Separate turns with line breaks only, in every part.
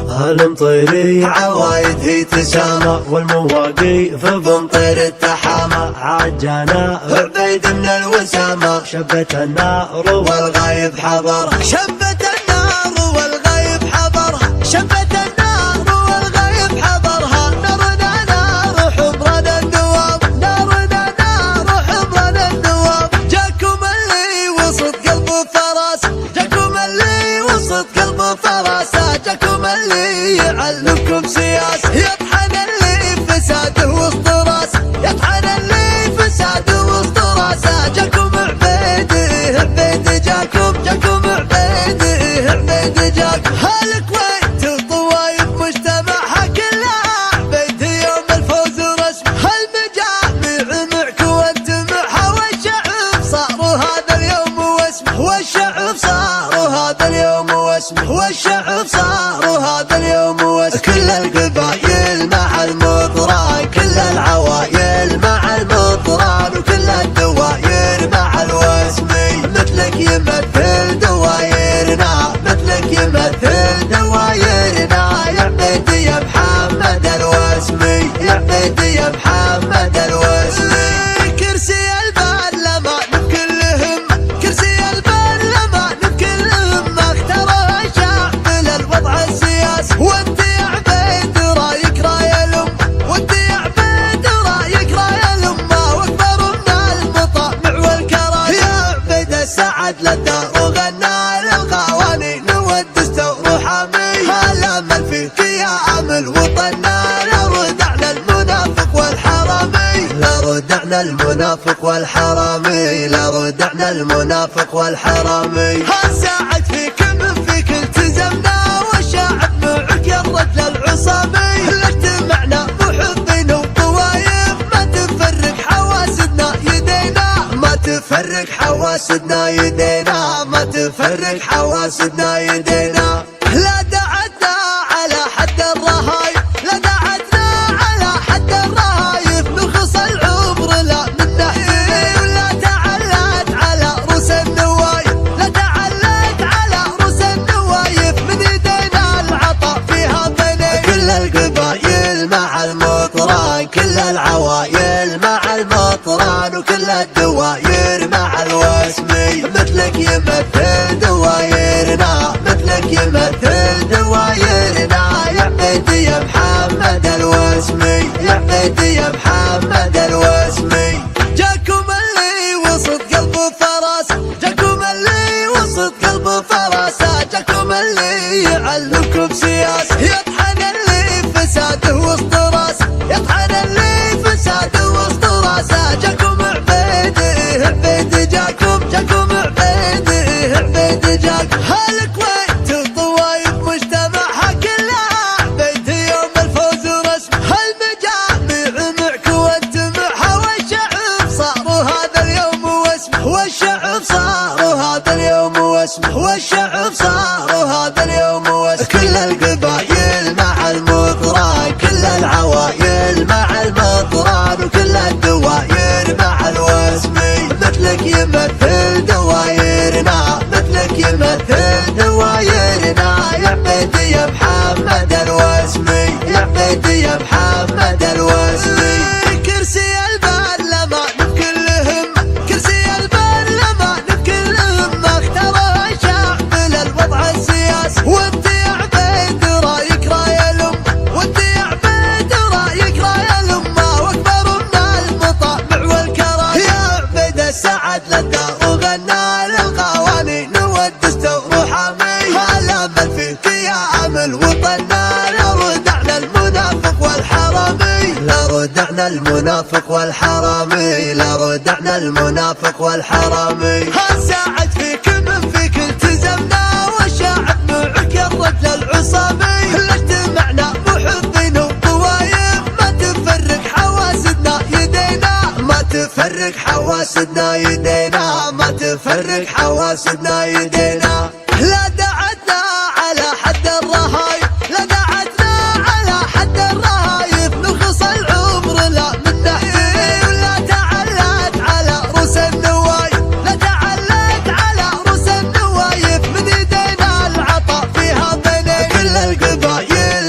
هالمطيري عوايد هي تسامى، والمواقيف بمطير التحامى. عجانا عبيد من الوسامى، شبت النار والغايب حضرها، شبت النار والغايب حضرها، شبت النار والغايب حضرها. نارنا نار حمرنا النواب، نارنا نار حمرنا النواب. جاكم اللي وسط قلبه فراسه، جاكم اللي وسط قلبه فراسه، جاكم اللي يعلمكم سياسه. يطحن اللي فساده وسط راسه، يطحن اللي فساده وسط راسه. جاكم عبيده عبيده جاكم، جاكم عبيده عبيده جاكم. هالكويت الطوايف مجتمعها كلها عبيده يوم الفوز ورسمه. هالمجامع معك وانت معها، والشعب صاروا هذا اليوم واسمه، والشعب صاروا هذا اليوم واسمه، والشعب صاروا هذا اليوم واسمه. كل القبايل مع المطران، كل العوايل مع المطران، وكل الدواير مع الوسمي. مثلك يمثل دوايرنا، مثلك يمثل دوايرنا. يا عبيدي يا محمد الوسمي، يا عبيدي يا محمد الوسمي. كرسي البرلمان بكل همة، كرسي البرلمان بكل همة. اختاره الشعب للوضع السياسي، وانت يا عبيد رايك راي الأمة، وانت يا عبيد رايك راي الأمة. واكبر من المطامع والكراسي، يا عبيد السعد للدار وغنى للقوانين والدستور حامي. هالامل فيك يا امل وطننا، لا ردعنا المنافق والحرامي، لا ردعنا المنافق والحرامي، لا ردعنا المنافق والحرامي. هالساعد فيك من فيك التزمنا، والشعب معك يا الرجل العصامي. لاجتمعنا محبين وطوايف، ما تفرق حواسدنا يدينا، ما تفرق حواسدنا يدينا، ما تفرق حواسدنا يدينا. لا دعتنا على حد الرهايب، لا دعتنا على حد الرهايب. نخص العمر لا من نحيف، ولا تعلت على رؤوس النوايب، لا تعلت على رؤوس النوايب. من يدينا العطاء فيها بني. كل القبايل مع المطران، كل العوايل مع المطران، وكل الدواير مع الوسمي. مثلك يمثل دوايرنا، مثلك يمثل دوايرنا. يا عبيدي يا محمد الوسمي، يا عبيدي يا محمد الوسمي. جاكم اللي وسط قلبه فراسه، جاكم اللي وسط قلبه فراسه، جاكم اللي يعلمكم سياسه. يطحن اللي فساده وسط راسه، يطحن اللي فساده وسط راسه. جاكم عبيده عبيده جاكم، جاكم عبيده عبيده جاكم. هالكويت الطوايف مجتمعها كلها عبيده يوم الفوز ورسمه. هالمجامع معك وانت معها، والشعب صاروا هذا اليوم واسمه، والشعب صاروا هذا اليوم واسمه، والشعب صاروا هذا اليوم واسمه. كل القبايل مع المطران، كل العوايل مع المطران، وكل الدواير مع الوسمي. مثلك يمثل دوايرنا، مثلك يمثل دوايرنا. يا عبيدي يا محمد الوسمي، يا عبيدي يا محمد الوسمي. كرسي البرلمان بكل همة، كرسي البرلمان بكل همة. اختاره الشعب للوضع السياسي، وانت يا عبيد رايك راي الأمة، وانت يا عبيد رايك راي الأمة. واكبر من المطامع والكراسي، يا عبيد السعد للدار وغنى للقوانين والدستور حامي. هالامل فيك يا امل وطننا، لا ردعنا المنافق والحرامي، لا ردعنا المنافق والحرامي، لا ردعنا المنافق والحرامي. هالساعد فيك من فيك التزمنا، والشعب معك يا الرجل العصامي. لاجتمعنا محبين وطوايف، ما تفرق حواسدنا يدينا، ما تفرق حواسدنا يدينا، ما تفرق حواسدنا يدينا. لا دعتنا على حد الرهايب، لا دعتنا على حد الرهايب. نخص العمر لا من نحيف، ولا تعلت على رؤوس النوايب، لا تعلت على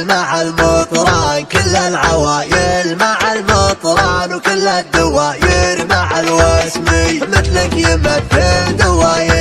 مع المطران كل العوايل مع المطران وكل الدواير مع الوسمي مثلك يمثل دواير